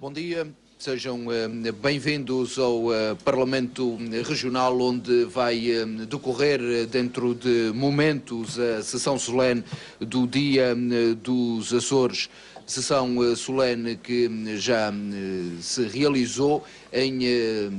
Bom dia, sejam bem-vindos ao Parlamento Regional, onde vai decorrer dentro de momentos a sessão solene do Dia dos Açores. Sessão solene que já se realizou em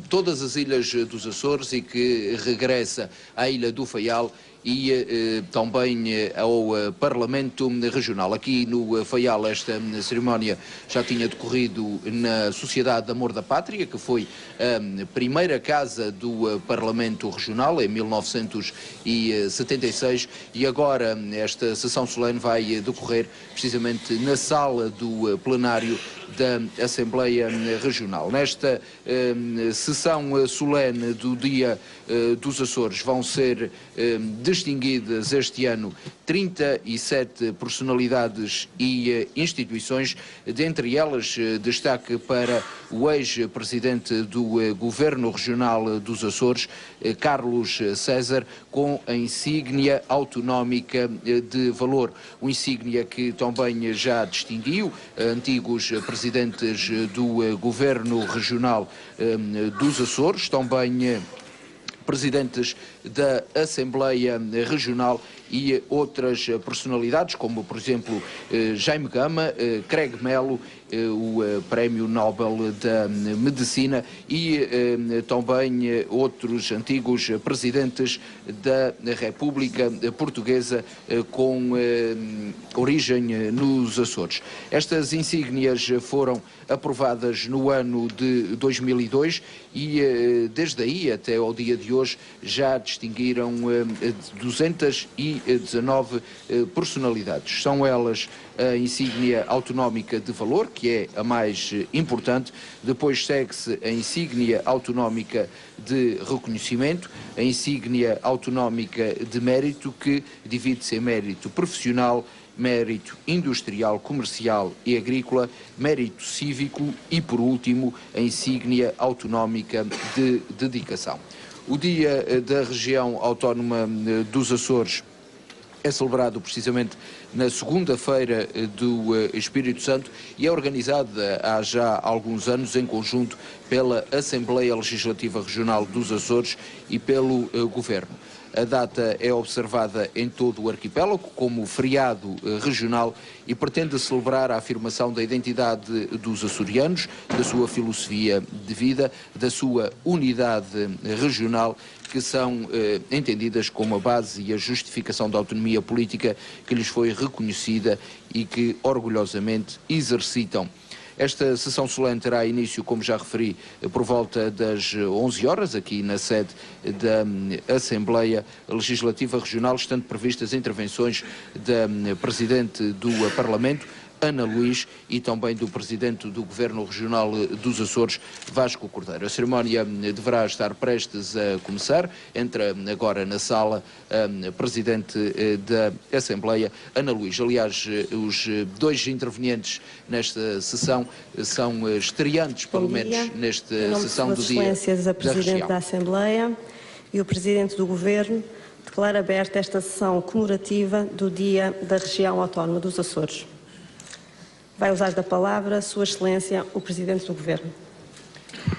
todas as ilhas dos Açores e que regressa à Ilha do Faial e também ao Parlamento Regional. Aqui no Faial esta cerimónia já tinha decorrido na Sociedade de Amor da Pátria, que foi a primeira casa do Parlamento Regional em 1976, e agora esta sessão solene vai decorrer precisamente na sala do plenário da Assembleia Regional. Nesta sessão solene do Dia dos Açores vão ser distinguidas este ano 37 personalidades e instituições, dentre elas destaque para o ex-presidente do Governo Regional dos Açores, Carlos César, com a insígnia autonómica de valor. Uma insígnia que também já distinguiu antigos presidentes do Governo Regional dos Açores, também presidentes da Assembleia Regional e outras personalidades, como por exemplo Jaime Gama, Craig Mello, o Prémio Nobel da Medicina, e também outros antigos presidentes da República Portuguesa com origem nos Açores. Estas insígnias foram aprovadas no ano de 2002 e desde aí até ao dia de hoje já distinguiram 219 personalidades. São elas a insígnia autonómica de valor, que é a mais importante, depois segue-se a insígnia autonómica de reconhecimento, a insígnia autonómica de mérito, que divide-se em mérito profissional, mérito industrial, comercial e agrícola, mérito cívico e, por último, a insígnia autonómica de dedicação. O Dia da Região Autónoma dos Açores é celebrado precisamente na segunda-feira do Espírito Santo e é organizada há já alguns anos em conjunto pela Assembleia Legislativa Regional dos Açores e pelo Governo. A data é observada em todo o arquipélago como feriado regional e pretende celebrar a afirmação da identidade dos açorianos, da sua filosofia de vida, da sua unidade regional, que são entendidas como a base e a justificação da autonomia política que lhes foi reconhecida e que orgulhosamente exercitam. Esta sessão solene terá início, como já referi, por volta das 11 horas, aqui na sede da Assembleia Legislativa Regional, estando previstas intervenções da Presidente do Parlamento, Ana Luís, e também do Presidente do Governo Regional dos Açores, Vasco Cordeiro. A cerimónia deverá estar prestes a começar. Entra agora na sala a Presidente da Assembleia, Ana Luís. Aliás, os dois intervenientes nesta sessão são estreantes, pelo menos, nesta sessão do Dia da Excelências, a Presidente da Assembleia e o Presidente do Governo, declaro aberta esta sessão comemorativa do Dia da Região Autónoma dos Açores. Vai usar da palavra Sua Excelência, o Presidente do Governo.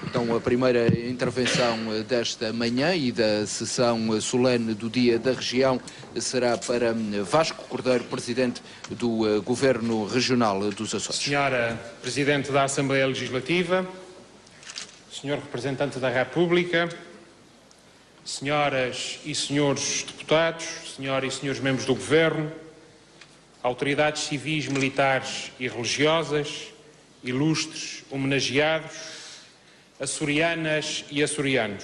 Então, a primeira intervenção desta manhã e da sessão solene do Dia da Região será para Vasco Cordeiro, Presidente do Governo Regional dos Açores. Senhora Presidente da Assembleia Legislativa, Senhor Representante da República, Senhoras e Senhores Deputados, Senhoras e Senhores Membros do Governo, autoridades civis, militares e religiosas, ilustres homenageados, açorianas e açorianos.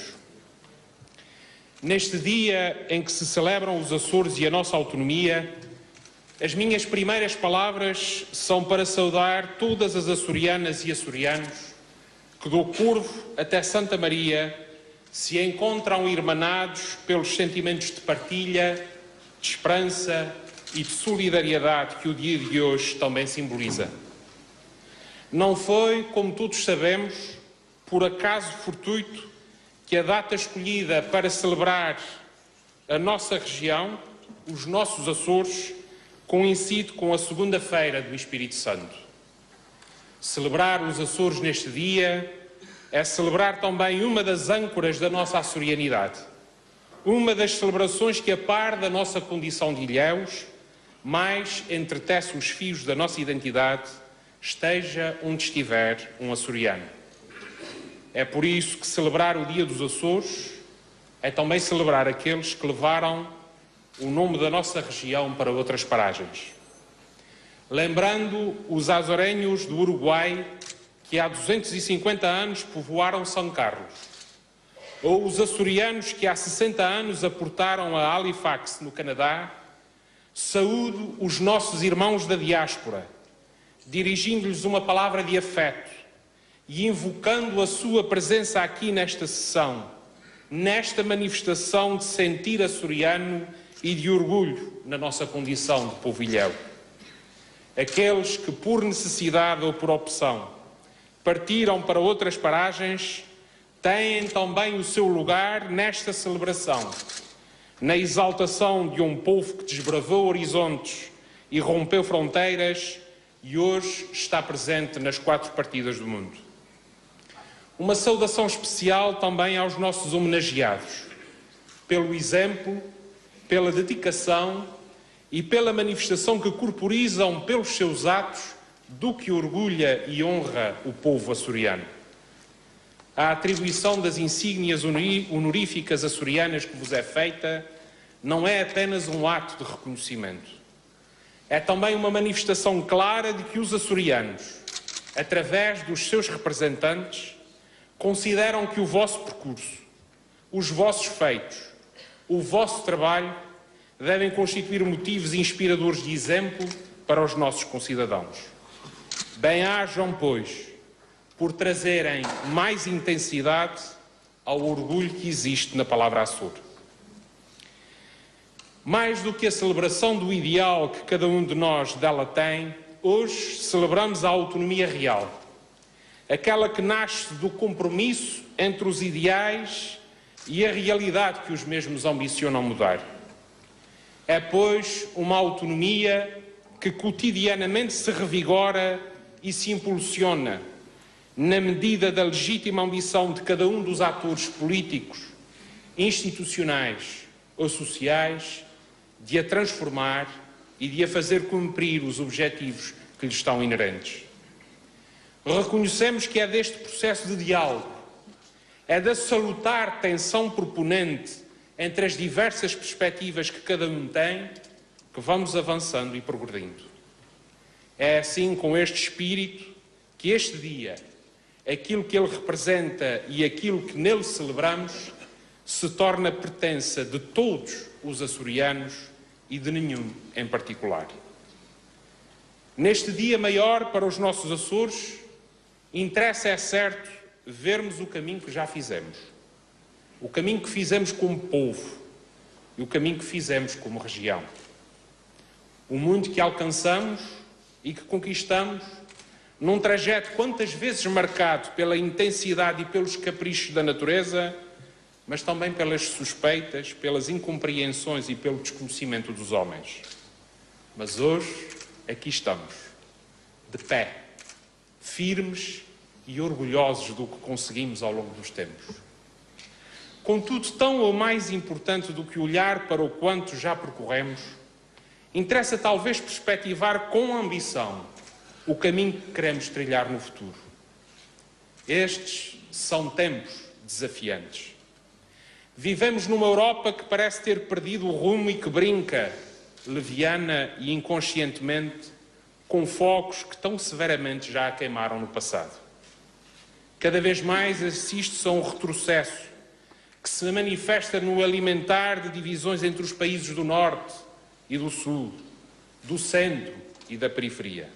Neste dia em que se celebram os Açores e a nossa autonomia, as minhas primeiras palavras são para saudar todas as açorianas e açorianos que do Corvo até Santa Maria se encontram irmanados pelos sentimentos de partilha, de esperança e de solidariedade que o dia de hoje também simboliza. Não foi, como todos sabemos, por acaso fortuito que a data escolhida para celebrar a nossa região, os nossos Açores, coincide com a segunda-feira do Espírito Santo. Celebrar os Açores neste dia é celebrar também uma das âncoras da nossa açorianidade, uma das celebrações que, a par da nossa condição de ilhéus, mais entretece os fios da nossa identidade, esteja onde estiver um açoriano. É por isso que celebrar o Dia dos Açores é também celebrar aqueles que levaram o nome da nossa região para outras paragens. Lembrando os azorenhos do Uruguai que há 250 anos povoaram São Carlos, ou os açorianos que há 60 anos aportaram a Halifax, no Canadá, saúdo os nossos irmãos da diáspora, dirigindo-lhes uma palavra de afeto e invocando a sua presença aqui nesta sessão, nesta manifestação de sentir açoriano e de orgulho na nossa condição de povo ilhéu. Aqueles que, por necessidade ou por opção, partiram para outras paragens, têm também o seu lugar nesta celebração, na exaltação de um povo que desbravou horizontes e rompeu fronteiras e hoje está presente nas 4 partidas do mundo. Uma saudação especial também aos nossos homenageados, pelo exemplo, pela dedicação e pela manifestação que corporizam pelos seus atos do que orgulha e honra o povo açoriano. A atribuição das insígnias honoríficas açorianas que vos é feita não é apenas um ato de reconhecimento. É também uma manifestação clara de que os açorianos, através dos seus representantes, consideram que o vosso percurso, os vossos feitos, o vosso trabalho devem constituir motivos inspiradores de exemplo para os nossos concidadãos. Bem-ajam, pois, por trazerem mais intensidade ao orgulho que existe na palavra Açor. Mais do que a celebração do ideal que cada um de nós dela tem, hoje celebramos a autonomia real, aquela que nasce do compromisso entre os ideais e a realidade que os mesmos ambicionam mudar. É, pois, uma autonomia que cotidianamente se revigora e se impulsiona na medida da legítima ambição de cada um dos atores políticos, institucionais ou sociais de a transformar e de a fazer cumprir os objetivos que lhes estão inerentes. Reconhecemos que é deste processo de diálogo, é da salutar tensão proponente entre as diversas perspectivas que cada um tem, que vamos avançando e progredindo. É assim, com este espírito, que este dia, aquilo que ele representa e aquilo que nele celebramos, se torna pertença de todos os açorianos e de nenhum em particular. Neste dia maior para os nossos Açores, interessa, é certo, vermos o caminho que já fizemos, o caminho que fizemos como povo e o caminho que fizemos como região. O mundo que alcançamos e que conquistamos num trajeto quantas vezes marcado pela intensidade e pelos caprichos da natureza, mas também pelas suspeitas, pelas incompreensões e pelo desconhecimento dos homens. Mas hoje, aqui estamos, de pé, firmes e orgulhosos do que conseguimos ao longo dos tempos. Contudo, tão ou mais importante do que olhar para o quanto já percorremos, interessa talvez perspectivar com ambição o caminho que queremos trilhar no futuro. Estes são tempos desafiantes. Vivemos numa Europa que parece ter perdido o rumo e que brinca, leviana e inconscientemente, com focos que tão severamente já a queimaram no passado. Cada vez mais assiste-se a um retrocesso que se manifesta no alimentar de divisões entre os países do Norte e do Sul, do centro e da periferia.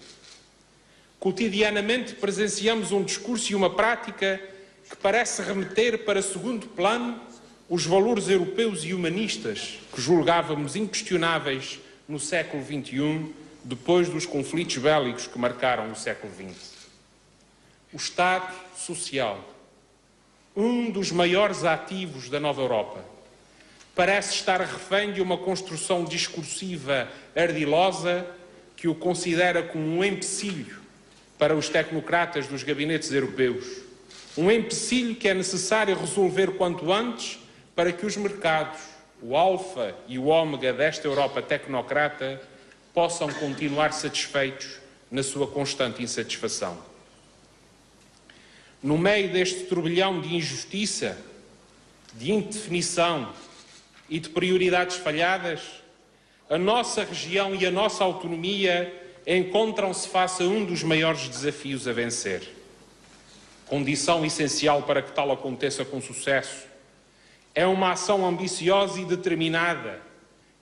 Cotidianamente presenciamos um discurso e uma prática que parece remeter para segundo plano os valores europeus e humanistas que julgávamos inquestionáveis no século XXI, depois dos conflitos bélicos que marcaram o século XX. O Estado Social, um dos maiores ativos da nova Europa, parece estar refém de uma construção discursiva ardilosa que o considera como um empecilho para os tecnocratas dos gabinetes europeus. Um empecilho que é necessário resolver quanto antes para que os mercados, o alfa e o ômega desta Europa tecnocrata, possam continuar satisfeitos na sua constante insatisfação. No meio deste turbilhão de injustiça, de indefinição e de prioridades falhadas, a nossa região e a nossa autonomia encontram-se face a um dos maiores desafios a vencer. Condição essencial para que tal aconteça com sucesso é uma ação ambiciosa e determinada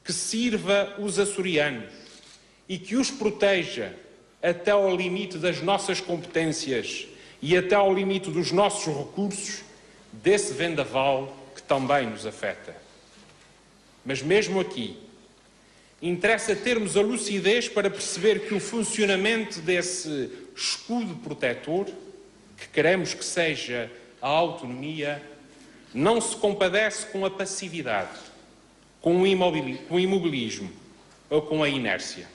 que sirva os açorianos e que os proteja até ao limite das nossas competências e até ao limite dos nossos recursos desse vendaval que também nos afeta. Mas mesmo aqui, interessa termos a lucidez para perceber que o funcionamento desse escudo protetor, que queremos que seja a autonomia, não se compadece com a passividade, com o imobilismo ou com a inércia.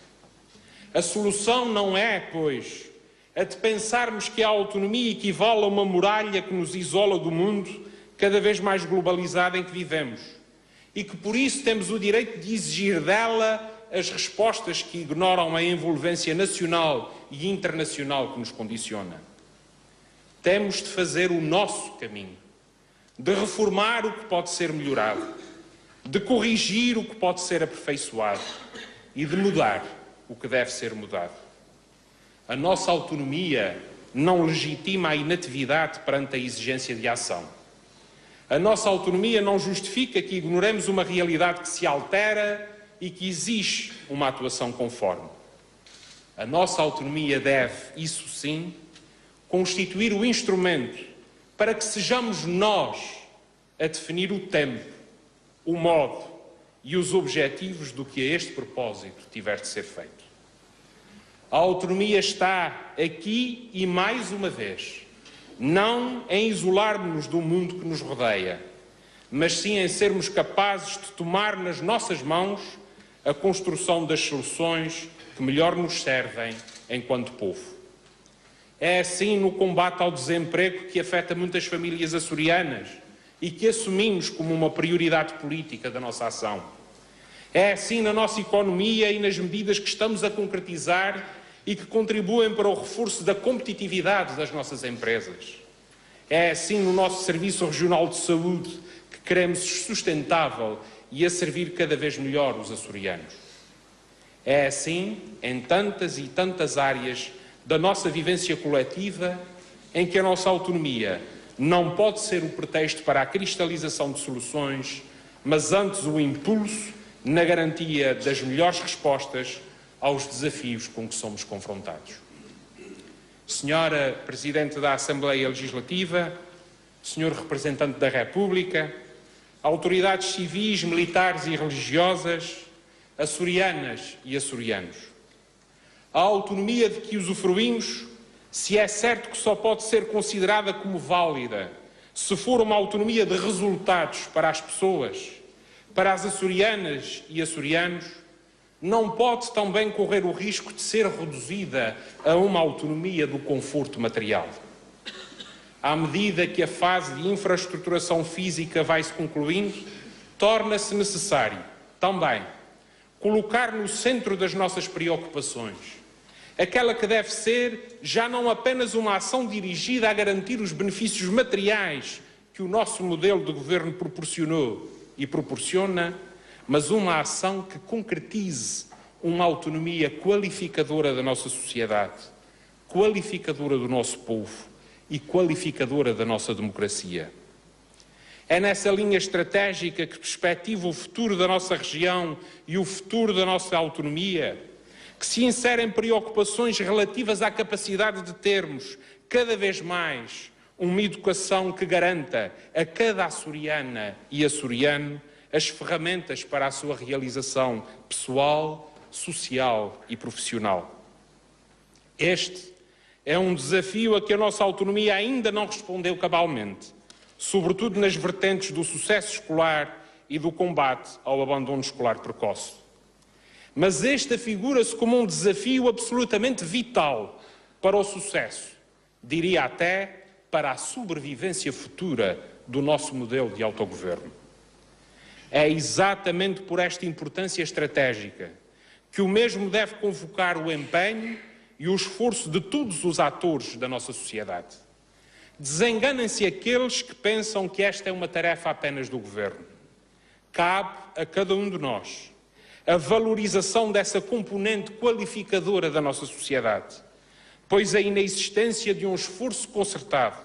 A solução não é, pois, a de pensarmos que a autonomia equivale a uma muralha que nos isola do mundo cada vez mais globalizado em que vivemos e que por isso temos o direito de exigir dela as respostas que ignoram a envolvência nacional e internacional que nos condiciona. Temos de fazer o nosso caminho, de reformar o que pode ser melhorado, de corrigir o que pode ser aperfeiçoado e de mudar o que deve ser mudado. A nossa autonomia não legitima a inatividade perante a exigência de ação. A nossa autonomia não justifica que ignoremos uma realidade que se altera e que exige uma atuação conforme. A nossa autonomia deve, isso sim, constituir o instrumento para que sejamos nós a definir o tempo, o modo e os objetivos do que a este propósito tiver de ser feito. A autonomia está aqui e, mais uma vez, não em isolarmos-nos do mundo que nos rodeia, mas sim em sermos capazes de tomar nas nossas mãos a construção das soluções que melhor nos servem enquanto povo. É assim no combate ao desemprego que afeta muitas famílias açorianas e que assumimos como uma prioridade política da nossa ação. É assim na nossa economia e nas medidas que estamos a concretizar e que contribuem para o reforço da competitividade das nossas empresas. É assim no nosso Serviço Regional de Saúde que queremos sustentável e a servir cada vez melhor os açorianos. É assim em tantas e tantas áreas da nossa vivência coletiva em que a nossa autonomia não pode ser o pretexto para a cristalização de soluções, mas antes o impulso na garantia das melhores respostas aos desafios com que somos confrontados. Senhora Presidente da Assembleia Legislativa, Senhor Representante da República, autoridades civis, militares e religiosas, açorianas e açorianos. A autonomia de que usufruímos, se é certo que só pode ser considerada como válida se for uma autonomia de resultados para as pessoas, para as açorianas e açorianos, não pode também correr o risco de ser reduzida a uma autonomia do conforto material. À medida que a fase de infraestruturação física vai se concluindo, torna-se necessário também colocar no centro das nossas preocupações aquela que deve ser já não apenas uma ação dirigida a garantir os benefícios materiais que o nosso modelo de governo proporcionou e proporciona, mas uma ação que concretize uma autonomia qualificadora da nossa sociedade, qualificadora do nosso povo e qualificadora da nossa democracia. É nessa linha estratégica que perspectiva o futuro da nossa região e o futuro da nossa autonomia, que se inserem preocupações relativas à capacidade de termos, cada vez mais, uma educação que garanta a cada açoriana e açoriano as ferramentas para a sua realização pessoal, social e profissional. Este é um desafio a que a nossa autonomia ainda não respondeu cabalmente, sobretudo nas vertentes do sucesso escolar e do combate ao abandono escolar precoce. Mas este afigura-se como um desafio absolutamente vital para o sucesso, diria até para a sobrevivência futura do nosso modelo de autogoverno. É exatamente por esta importância estratégica que o mesmo deve convocar o empenho e o esforço de todos os atores da nossa sociedade. Desenganem-se aqueles que pensam que esta é uma tarefa apenas do Governo. Cabe a cada um de nós a valorização dessa componente qualificadora da nossa sociedade, pois a inexistência de um esforço concertado,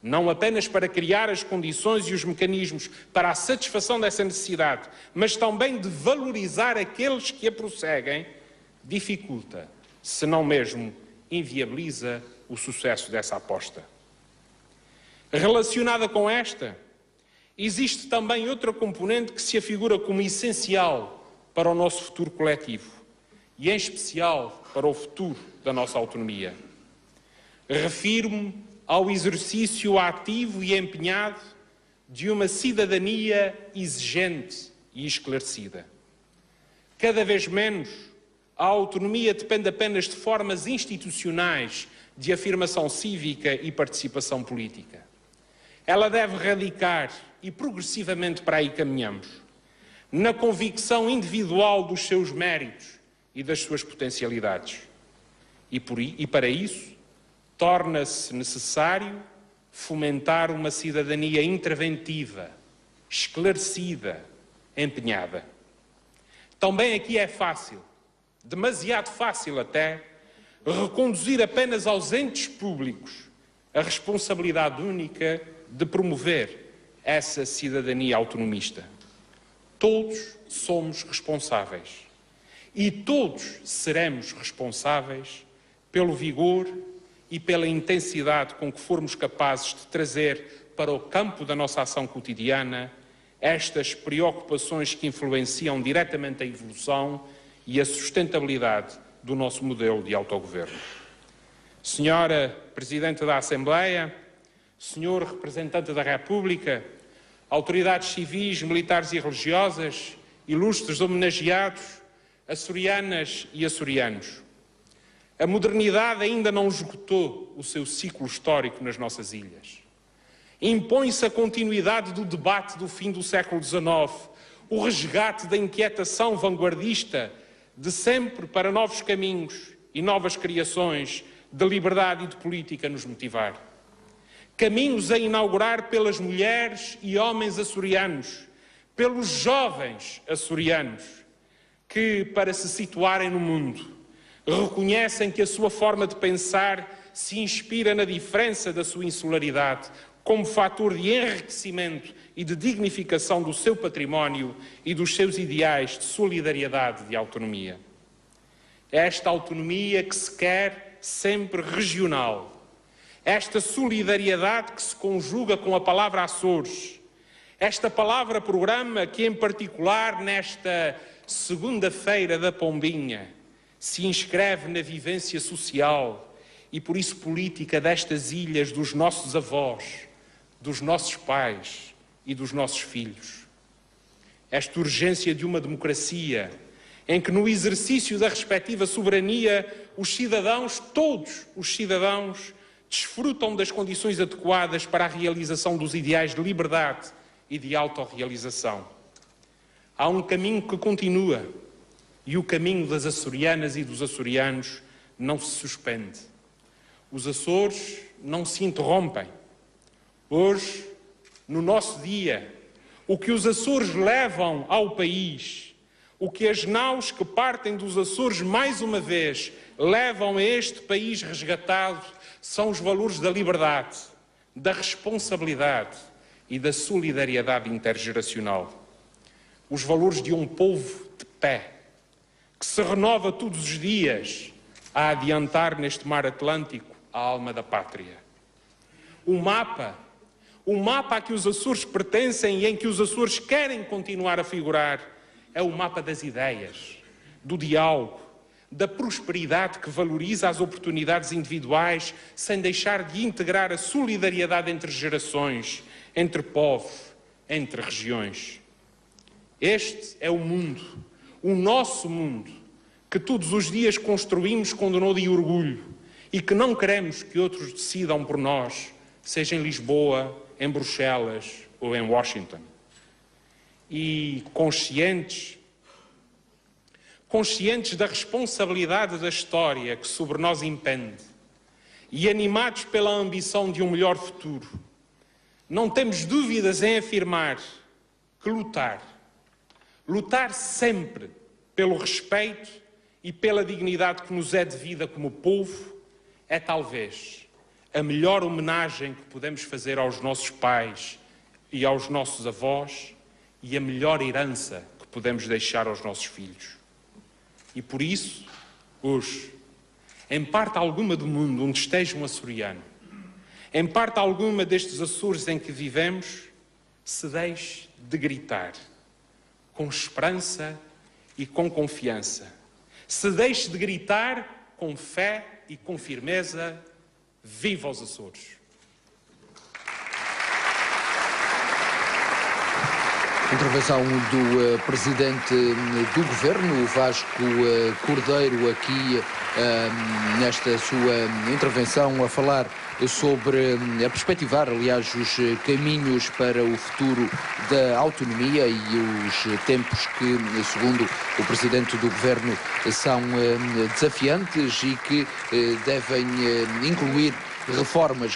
não apenas para criar as condições e os mecanismos para a satisfação dessa necessidade, mas também de valorizar aqueles que a prosseguem, dificulta, se não mesmo inviabiliza, o sucesso dessa aposta. Relacionada com esta, existe também outra componente que se afigura como essencial para o nosso futuro coletivo e, em especial, para o futuro da nossa autonomia. Refiro-me ao exercício ativo e empenhado de uma cidadania exigente e esclarecida. Cada vez menos, a autonomia depende apenas de formas institucionais de afirmação cívica e participação política. Ela deve radicar, e progressivamente para aí caminhamos, na convicção individual dos seus méritos e das suas potencialidades. E para isso, torna-se necessário fomentar uma cidadania interventiva, esclarecida, empenhada. Também aqui é fácil, demasiado fácil até, reconduzir apenas aos entes públicos a responsabilidade única de promover essa cidadania autonomista. Todos somos responsáveis e todos seremos responsáveis pelo vigor e pela intensidade com que formos capazes de trazer para o campo da nossa ação cotidiana estas preocupações que influenciam diretamente a evolução e a sustentabilidade do nosso modelo de autogoverno. Senhora Presidente da Assembleia, Senhor Representante da República, autoridades civis, militares e religiosas, ilustres homenageados, açorianas e açorianos, a modernidade ainda não esgotou o seu ciclo histórico nas nossas ilhas. Impõe-se a continuidade do debate do fim do século XIX, o resgate da inquietação vanguardista de sempre para novos caminhos e novas criações de liberdade e de política nos motivar. Caminhos a inaugurar pelas mulheres e homens açorianos, pelos jovens açorianos, que, para se situarem no mundo, reconhecem que a sua forma de pensar se inspira na diferença da sua insularidade, como fator de enriquecimento e de dignificação do seu património e dos seus ideais de solidariedade e de autonomia. Esta autonomia que se quer sempre regional, esta solidariedade que se conjuga com a palavra Açores, esta palavra-programa que, em particular, nesta segunda-feira da Pombinha, se inscreve na vivência social e, por isso, política destas ilhas, dos nossos avós, dos nossos pais e dos nossos filhos. Esta urgência de uma democracia em que, no exercício da respectiva soberania, os cidadãos, todos os cidadãos, desfrutam das condições adequadas para a realização dos ideais de liberdade e de autorrealização. Há um caminho que continua e o caminho das açorianas e dos açorianos não se suspende. Os Açores não se interrompem. Hoje, no nosso dia, o que os Açores levam ao país, o que as naus que partem dos Açores mais uma vez levam a este país resgatado, são os valores da liberdade, da responsabilidade e da solidariedade intergeracional. Os valores de um povo de pé, que se renova todos os dias a adiantar neste mar Atlântico a alma da pátria. O mapa a que os Açores pertencem e em que os Açores querem continuar a figurar, é o mapa das ideias, do diálogo, da prosperidade que valoriza as oportunidades individuais sem deixar de integrar a solidariedade entre gerações, entre povos, entre regiões. Este é o mundo, o nosso mundo, que todos os dias construímos com denodo e orgulho e que não queremos que outros decidam por nós, seja em Lisboa, em Bruxelas ou em Washington. E conscientes da responsabilidade da história que sobre nós impende e animados pela ambição de um melhor futuro, não temos dúvidas em afirmar que lutar sempre pelo respeito e pela dignidade que nos é devida como povo, é talvez a melhor homenagem que podemos fazer aos nossos pais e aos nossos avós e a melhor herança que podemos deixar aos nossos filhos. E por isso, hoje, em parte alguma do mundo onde esteja um açoriano, em parte alguma destes Açores em que vivemos, se deixe de gritar, com esperança e com confiança. Se deixe de gritar com fé e com firmeza, viva os Açores! Intervenção do Presidente do Governo, Vasco Cordeiro, aqui nesta sua intervenção a falar sobre, a perspectivar, aliás, os caminhos para o futuro da autonomia e os tempos que, segundo o Presidente do Governo, são desafiantes e que devem incluir reformas,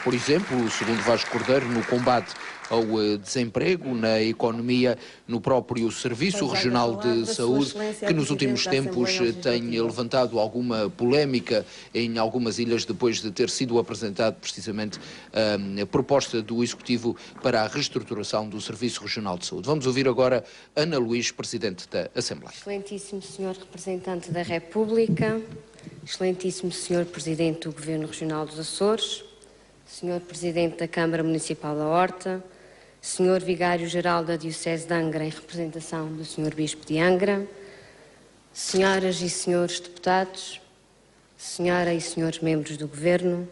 por exemplo, segundo Vasco Cordeiro, no combate ao desemprego, na economia, no próprio Serviço Regional de Saúde, que nos últimos tempos tem levantado alguma polémica em algumas ilhas depois de ter sido apresentado precisamente a proposta do Executivo para a reestruturação do Serviço Regional de Saúde. Vamos ouvir agora Ana Luís, Presidente da Assembleia. Excelentíssimo Senhor Representante da República, Excelentíssimo Senhor Presidente do Governo Regional dos Açores, Senhor Presidente da Câmara Municipal da Horta, Senhor Vigário-Geral da Diocese de Angra, em representação do Senhor Bispo de Angra, Senhoras e Senhores Deputados, Senhora e Senhores Membros do Governo,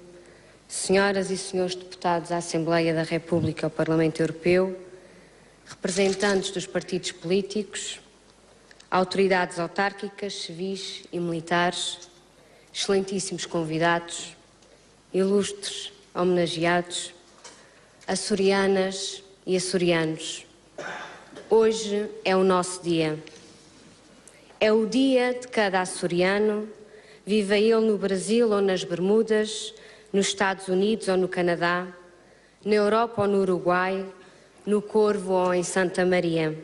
Senhoras e Senhores Deputados à Assembleia da República e ao Parlamento Europeu, representantes dos partidos políticos, autoridades autárquicas, civis e militares, excelentíssimos convidados, ilustres homenageados, açorianas e açorianos. Hoje é o nosso dia. É o dia de cada açoriano, viva ele no Brasil ou nas Bermudas, nos Estados Unidos ou no Canadá, na Europa ou no Uruguai, no Corvo ou em Santa Maria.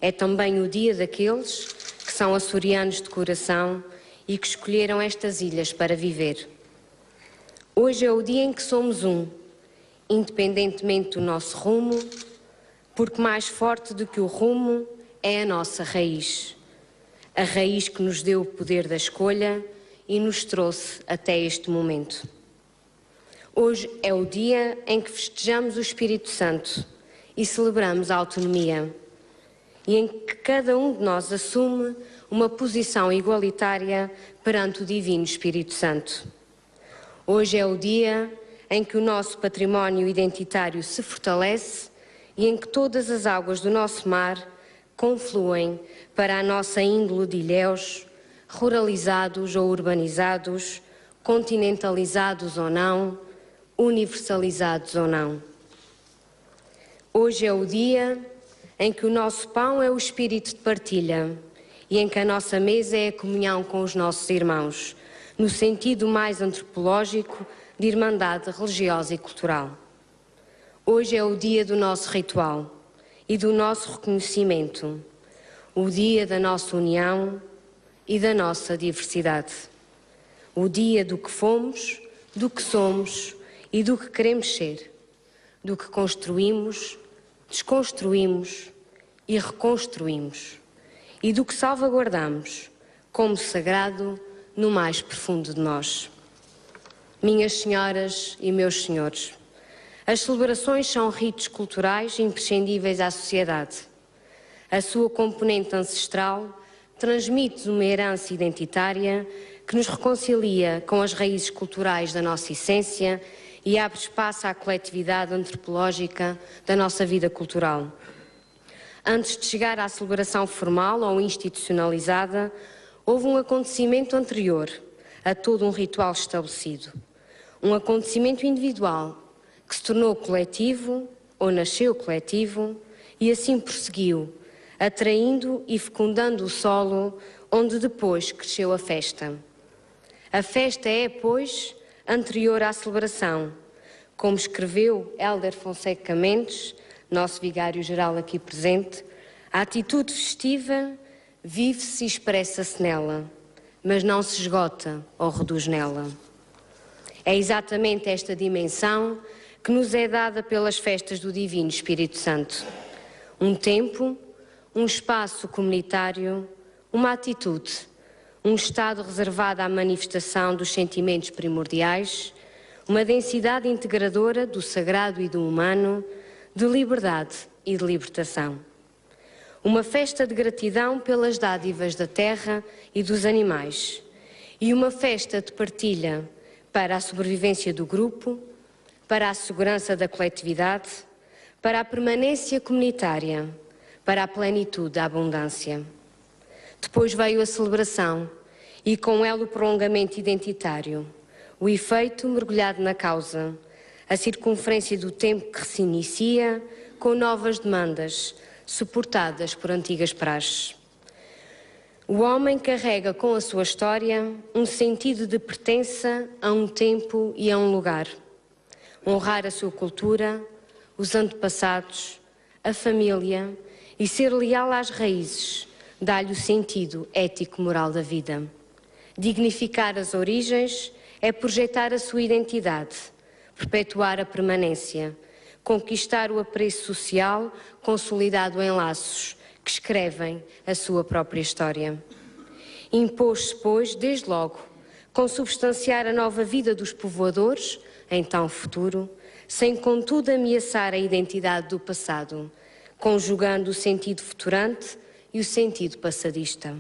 É também o dia daqueles que são açorianos de coração e que escolheram estas ilhas para viver. Hoje é o dia em que somos um, independentemente do nosso rumo, porque mais forte do que o rumo é a nossa raiz. A raiz que nos deu o poder da escolha e nos trouxe até este momento. Hoje é o dia em que festejamos o Espírito Santo e celebramos a autonomia, e em que cada um de nós assume uma posição igualitária perante o Divino Espírito Santo. Hoje é o dia em que o nosso património identitário se fortalece e em que todas as águas do nosso mar confluem para a nossa índole de ilhéus, ruralizados ou urbanizados, continentalizados ou não, universalizados ou não. Hoje é o dia em que o nosso pão é o espírito de partilha e em que a nossa mesa é a comunhão com os nossos irmãos, no sentido mais antropológico de irmandade religiosa e cultural. Hoje é o dia do nosso ritual e do nosso reconhecimento, o dia da nossa união e da nossa diversidade, o dia do que fomos, do que somos e do que queremos ser, do que construímos, desconstruímos e reconstruímos, e do que salvaguardamos como sagrado no mais profundo de nós. Minhas senhoras e meus senhores, as celebrações são ritos culturais imprescindíveis à sociedade. A sua componente ancestral transmite uma herança identitária que nos reconcilia com as raízes culturais da nossa essência e abre espaço à coletividade antropológica da nossa vida cultural. Antes de chegar à celebração formal ou institucionalizada, houve um acontecimento anterior, a todo um ritual estabelecido. Um acontecimento individual que se tornou coletivo ou nasceu coletivo e assim prosseguiu, atraindo e fecundando o solo onde depois cresceu a festa. A festa é, pois, anterior à celebração. Como escreveu Hélder Fonseca Mendes, nosso vigário-geral aqui presente, a atitude festiva vive-se e expressa-se nela, mas não se esgota ou reduz nela. É exatamente esta dimensão que nos é dada pelas festas do Divino Espírito Santo. Um tempo, um espaço comunitário, uma atitude, um estado reservado à manifestação dos sentimentos primordiais, uma densidade integradora do sagrado e do humano, de liberdade e de libertação. Uma festa de gratidão pelas dádivas da terra e dos animais, e uma festa de partilha para a sobrevivência do grupo, para a segurança da coletividade, para a permanência comunitária, para a plenitude da abundância. Depois veio a celebração e com ela o prolongamento identitário, o efeito mergulhado na causa, a circunferência do tempo que se inicia com novas demandas, suportadas por antigas praxes. O homem carrega com a sua história um sentido de pertença a um tempo e a um lugar. Honrar a sua cultura, os antepassados, a família e ser leal às raízes dá-lhe o sentido ético-moral da vida. Dignificar as origens é projetar a sua identidade, perpetuar a permanência, conquistar o apreço social consolidado em laços que escrevem a sua própria história. Impôs-se, pois, desde logo, consubstanciar a nova vida dos povoadores, então futuro, sem contudo ameaçar a identidade do passado, conjugando o sentido futurante e o sentido passadista.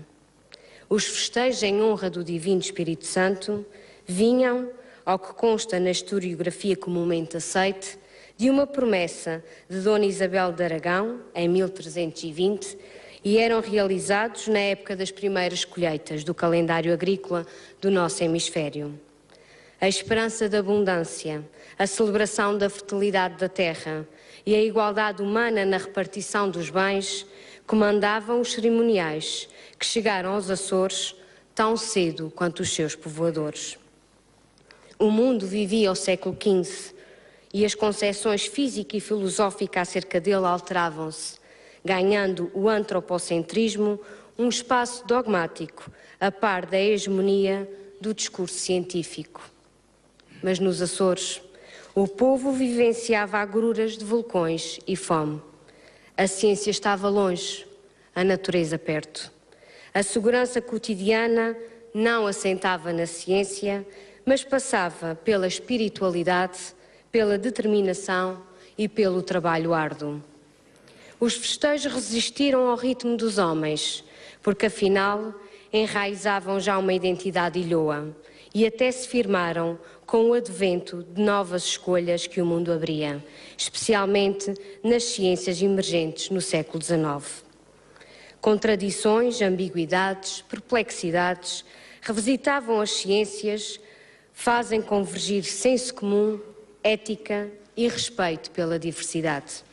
Os festejos em honra do Divino Espírito Santo vinham, ao que consta na historiografia comumente aceite, de uma promessa de Dona Isabel de Aragão, em 1320, e eram realizados na época das primeiras colheitas do calendário agrícola do nosso hemisfério. A esperança da abundância, a celebração da fertilidade da terra e a igualdade humana na repartição dos bens comandavam os cerimoniais que chegaram aos Açores tão cedo quanto os seus povoadores. O mundo vivia ao século XV e as concepções física e filosófica acerca dele alteravam-se, ganhando o antropocentrismo um espaço dogmático, a par da hegemonia do discurso científico. Mas nos Açores, o povo vivenciava agruras de vulcões e fome. A ciência estava longe, a natureza perto. A segurança cotidiana não assentava na ciência, mas passava pela espiritualidade, pela determinação e pelo trabalho árduo. Os festejos resistiram ao ritmo dos homens, porque afinal enraizavam já uma identidade ilhoa e até se firmaram com o advento de novas escolhas que o mundo abria, especialmente nas ciências emergentes no século XIX. Contradições, ambiguidades, perplexidades revisitavam as ciências, fazem convergir senso comum, ética e respeito pela diversidade.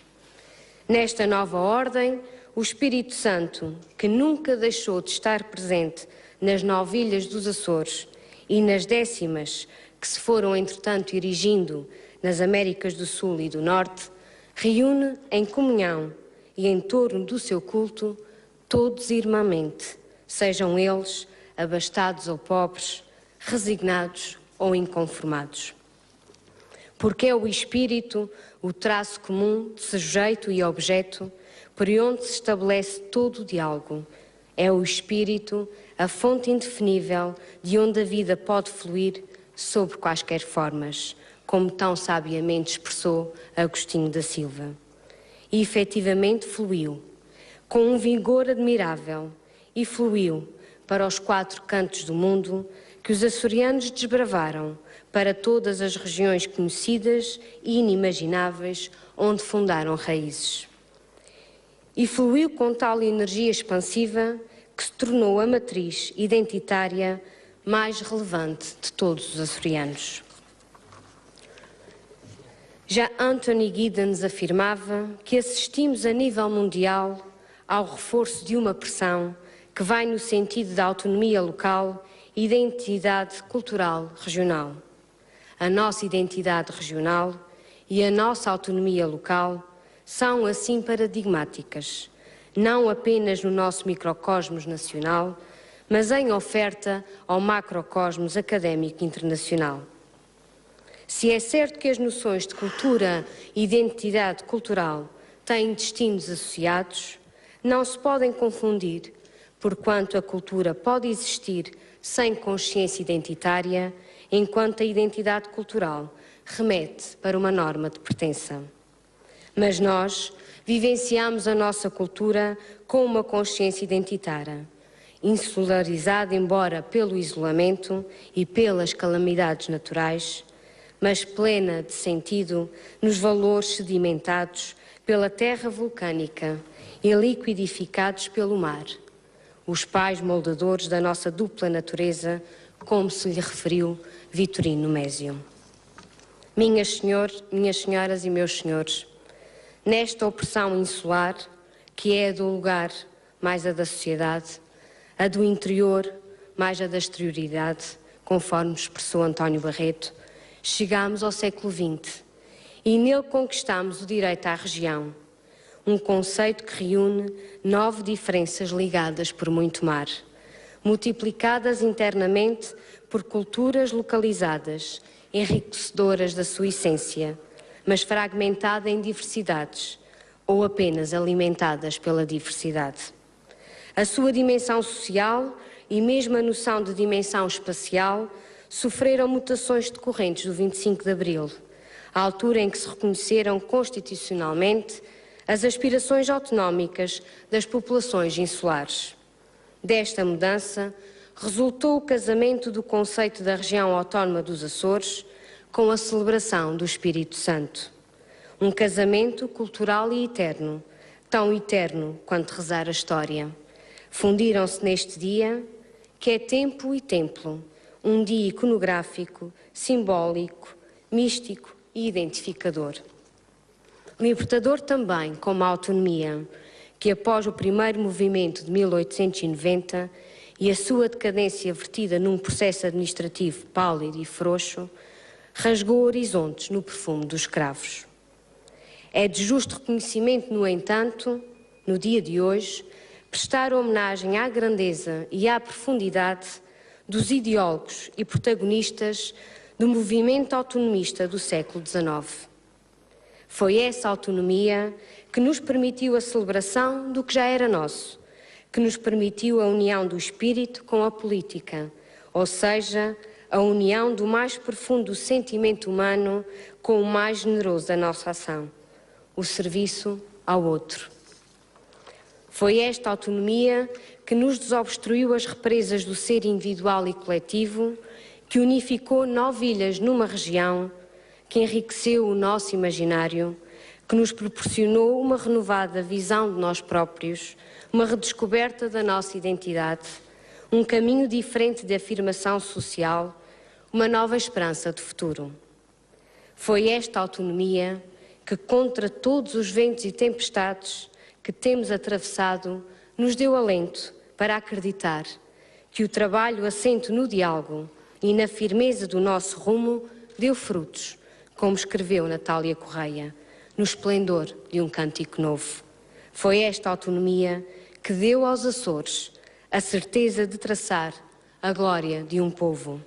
Nesta nova ordem, o Espírito Santo, que nunca deixou de estar presente nas 9 ilhas dos Açores e nas 10ª que se foram, entretanto, erigindo nas Américas do Sul e do Norte, reúne em comunhão e em torno do seu culto todos irmãmente, sejam eles abastados ou pobres, resignados ou inconformados. Porque é o Espírito o traço comum de sujeito e objeto, por onde se estabelece todo o diálogo. É o Espírito a fonte indefinível de onde a vida pode fluir sob quaisquer formas, como tão sabiamente expressou Agostinho da Silva. E efetivamente fluiu, com um vigor admirável, e fluiu para os 4 cantos do mundo que os açorianos desbravaram, para todas as regiões conhecidas e inimagináveis onde fundaram raízes. E fluiu com tal energia expansiva que se tornou a matriz identitária mais relevante de todos os açorianos. Já Anthony Giddens afirmava que assistimos a nível mundial ao reforço de uma pressão que vai no sentido da autonomia local e da identidade cultural regional. A nossa identidade regional e a nossa autonomia local são assim paradigmáticas, não apenas no nosso microcosmos nacional, mas em oferta ao macrocosmos académico internacional. Se é certo que as noções de cultura e identidade cultural têm destinos associados, não se podem confundir, porquanto a cultura pode existir sem consciência identitária, enquanto a identidade cultural remete para uma norma de pertença. Mas nós vivenciamos a nossa cultura com uma consciência identitária, insularizada embora pelo isolamento e pelas calamidades naturais, mas plena de sentido nos valores sedimentados pela terra vulcânica e liquidificados pelo mar, os pais moldadores da nossa dupla natureza, como se lhe referiu Vitorino Mésio. Minhas senhoras e meus senhores, nesta opressão insular, que é a do lugar mais a da sociedade, a do interior mais a da exterioridade, conforme expressou António Barreto, chegámos ao século XX e nele conquistámos o direito à região, um conceito que reúne 9 diferenças ligadas por muito mar, multiplicadas internamente por culturas localizadas, enriquecedoras da sua essência, mas fragmentada em diversidades ou apenas alimentadas pela diversidade. A sua dimensão social e mesmo a noção de dimensão espacial sofreram mutações decorrentes do 25 de Abril, à altura em que se reconheceram constitucionalmente as aspirações autonómicas das populações insulares. Desta mudança resultou o casamento do conceito da região autónoma dos Açores com a celebração do Espírito Santo. Um casamento cultural e eterno, tão eterno quanto rezar a história. Fundiram-se neste dia, que é tempo e templo, um dia iconográfico, simbólico, místico e identificador. Libertador também, como a autonomia, que após o primeiro movimento de 1890 e a sua decadência vertida num processo administrativo pálido e frouxo, rasgou horizontes no perfume dos escravos. É de justo reconhecimento, no entanto, no dia de hoje, prestar homenagem à grandeza e à profundidade dos ideólogos e protagonistas do movimento autonomista do século XIX. Foi essa autonomia que nos permitiu a celebração do que já era nosso, que nos permitiu a união do espírito com a política, ou seja, a união do mais profundo sentimento humano com o mais generoso da nossa ação, o serviço ao outro. Foi esta autonomia que nos desobstruiu as represas do ser individual e coletivo, que unificou 9 ilhas numa região, que enriqueceu o nosso imaginário, que nos proporcionou uma renovada visão de nós próprios, uma redescoberta da nossa identidade, um caminho diferente de afirmação social, uma nova esperança de futuro. Foi esta autonomia que, contra todos os ventos e tempestades que temos atravessado, nos deu alento para acreditar que o trabalho assente no diálogo e na firmeza do nosso rumo deu frutos, como escreveu Natália Correia, no esplendor de um cântico novo. Foi esta autonomia que deu aos Açores a certeza de traçar a glória de um povo.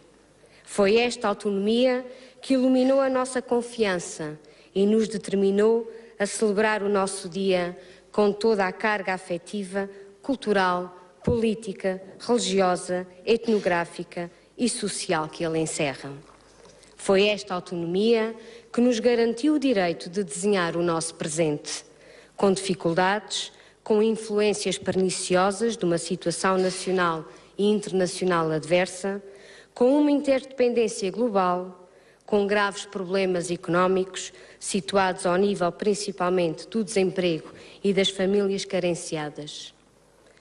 Foi esta autonomia que iluminou a nossa confiança e nos determinou a celebrar o nosso dia com toda a carga afetiva, cultural, política, religiosa, etnográfica e social que ele encerra. Foi esta autonomia que nos garantiu o direito de desenhar o nosso presente, com dificuldades, com influências perniciosas de uma situação nacional e internacional adversa, com uma interdependência global, com graves problemas económicos situados ao nível principalmente do desemprego e das famílias carenciadas,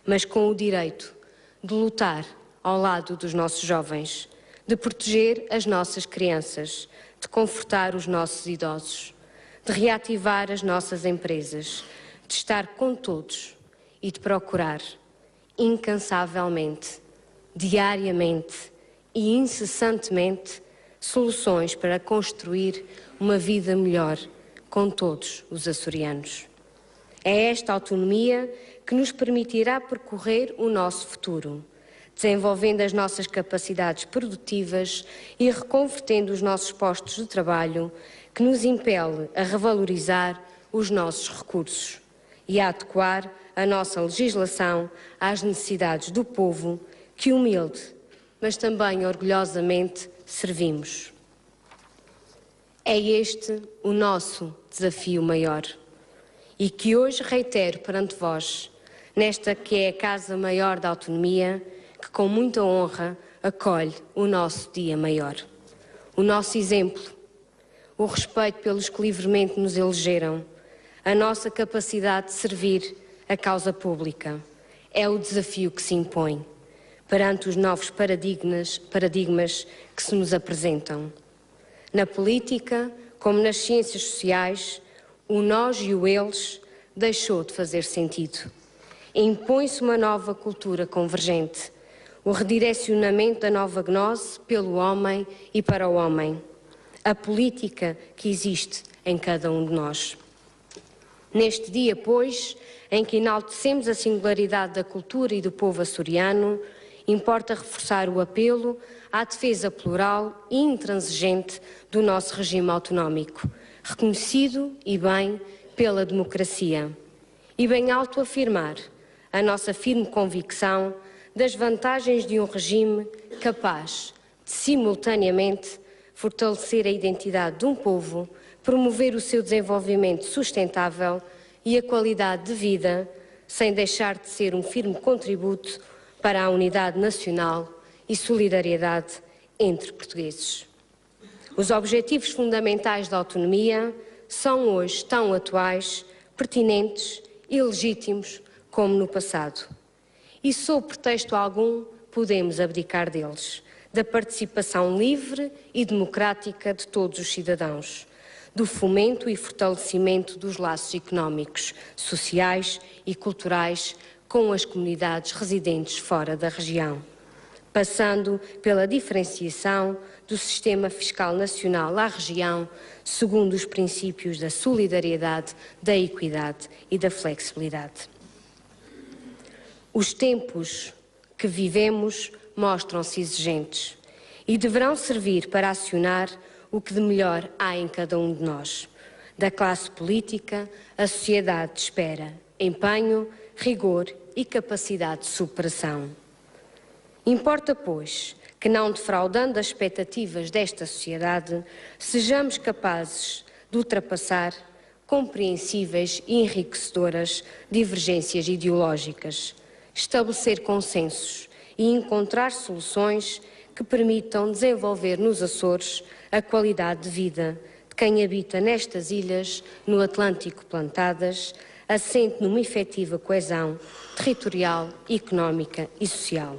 mas com o direito de lutar ao lado dos nossos jovens, de proteger as nossas crianças, de confortar os nossos idosos, de reativar as nossas empresas, de estar com todos e de procurar incansavelmente, diariamente e incessantemente soluções para construir uma vida melhor com todos os açorianos. É esta autonomia que nos permitirá percorrer o nosso futuro, desenvolvendo as nossas capacidades produtivas e reconvertendo os nossos postos de trabalho, que nos impele a revalorizar os nossos recursos e a adequar a nossa legislação às necessidades do povo que, humilde, mas também orgulhosamente, servimos. É este o nosso desafio maior e que hoje reitero perante vós, nesta que é a Casa Maior da Autonomia, que com muita honra acolhe o nosso dia maior. O nosso exemplo, o respeito pelos que livremente nos elegeram, a nossa capacidade de servir a causa pública, é o desafio que se impõe perante os novos paradigmas que se nos apresentam. Na política, como nas ciências sociais, o nós e o eles deixou de fazer sentido. Impõe-se uma nova cultura convergente, o redirecionamento da nova gnose pelo homem e para o homem, a política que existe em cada um de nós. Neste dia, pois, em que enaltecemos a singularidade da cultura e do povo açoriano, importa reforçar o apelo à defesa plural e intransigente do nosso regime autonómico, reconhecido e bem pela democracia, e bem alto afirmar a nossa firme convicção das vantagens de um regime capaz de, simultaneamente, fortalecer a identidade de um povo, promover o seu desenvolvimento sustentável e a qualidade de vida, sem deixar de ser um firme contributo para a unidade nacional e solidariedade entre portugueses. Os objetivos fundamentais da autonomia são hoje tão atuais, pertinentes e legítimos como no passado. E, sob pretexto algum, podemos abdicar deles, da participação livre e democrática de todos os cidadãos, do fomento e fortalecimento dos laços económicos, sociais e culturais com as comunidades residentes fora da região, passando pela diferenciação do sistema fiscal nacional à região, segundo os princípios da solidariedade, da equidade e da flexibilidade. Os tempos que vivemos mostram-se exigentes e deverão servir para acionar o que de melhor há em cada um de nós. Da classe política, a sociedade espera empenho, rigor e capacidade de superação. Importa, pois, que, não defraudando as expectativas desta sociedade, sejamos capazes de ultrapassar compreensíveis e enriquecedoras divergências ideológicas, estabelecer consensos e encontrar soluções que permitam desenvolver nos Açores a qualidade de vida de quem habita nestas ilhas, no Atlântico plantadas, assente numa efetiva coesão territorial, económica e social.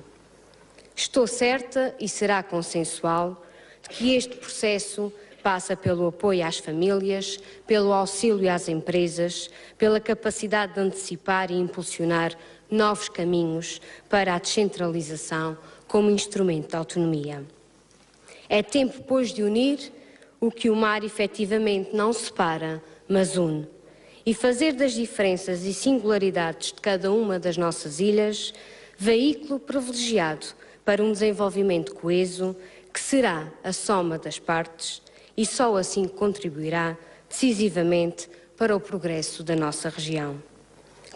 Estou certa, e será consensual, de que este processo passa pelo apoio às famílias, pelo auxílio às empresas, pela capacidade de antecipar e impulsionar novos caminhos para a descentralização como instrumento de autonomia. É tempo, pois, de unir o que o mar efetivamente não separa, mas une, e fazer das diferenças e singularidades de cada uma das nossas ilhas veículo privilegiado para um desenvolvimento coeso que será a soma das partes e só assim contribuirá decisivamente para o progresso da nossa região.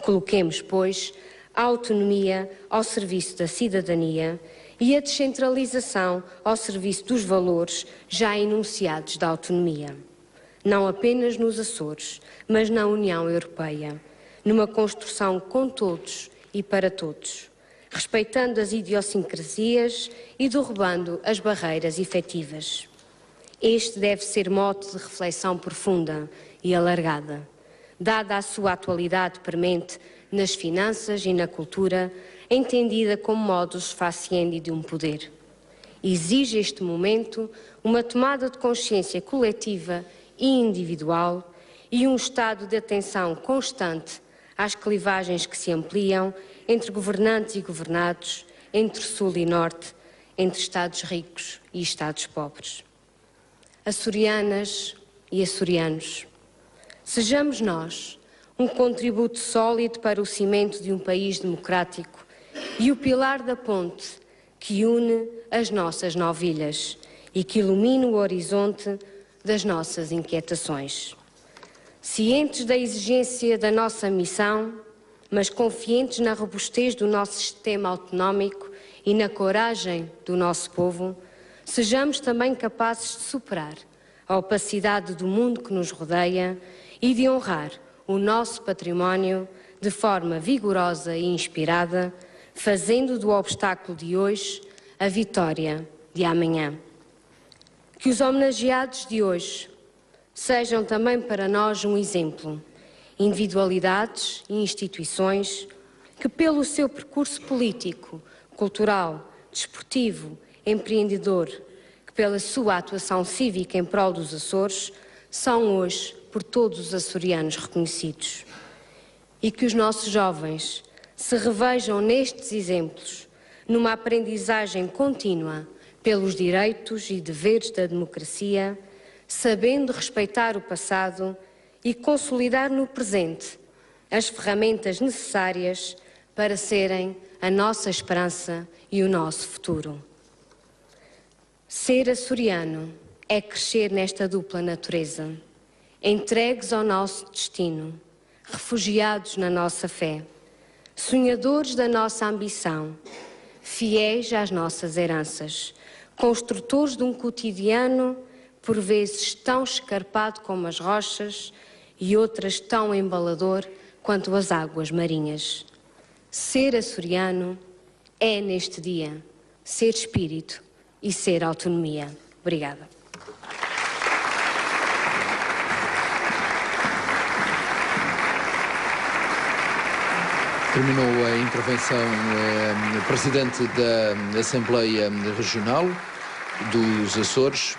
Coloquemos, pois, a autonomia ao serviço da cidadania e a descentralização ao serviço dos valores já enunciados da autonomia. Não apenas nos Açores, mas na União Europeia, numa construção com todos e para todos, respeitando as idiosincrasias e derrubando as barreiras efetivas. Este deve ser mote de reflexão profunda e alargada, dada a sua atualidade premente nas finanças e na cultura, entendida como modus faciendi de um poder. Exige este momento uma tomada de consciência coletiva e individual e um estado de atenção constante às clivagens que se ampliam entre governantes e governados, entre Sul e Norte, entre Estados ricos e Estados pobres. Açorianas e açorianos, sejamos nós um contributo sólido para o cimento de um país democrático e o pilar da ponte que une as nossas novilhas e que ilumina o horizonte das nossas inquietações. Cientes da exigência da nossa missão, mas confiantes na robustez do nosso sistema autonómico e na coragem do nosso povo, sejamos também capazes de superar a opacidade do mundo que nos rodeia e de honrar o nosso património de forma vigorosa e inspirada, fazendo do obstáculo de hoje a vitória de amanhã. Que os homenageados de hoje sejam também para nós um exemplo, individualidades e instituições que, pelo seu percurso político, cultural, desportivo, empreendedor, que pela sua atuação cívica em prol dos Açores, são hoje por todos os açorianos reconhecidos. E que os nossos jovens se revejam nestes exemplos, numa aprendizagem contínua pelos direitos e deveres da democracia, sabendo respeitar o passado e consolidar no presente as ferramentas necessárias para serem a nossa esperança e o nosso futuro. Ser açoriano é crescer nesta dupla natureza, entregues ao nosso destino, refugiados na nossa fé, sonhadores da nossa ambição, fiéis às nossas heranças, construtores de um cotidiano por vezes tão escarpado como as rochas e outras tão embalador quanto as águas marinhas. Ser açoriano é, neste dia, ser espírito e ser autonomia. Obrigada. Terminou a intervenção Presidente da Assembleia Regional dos Açores.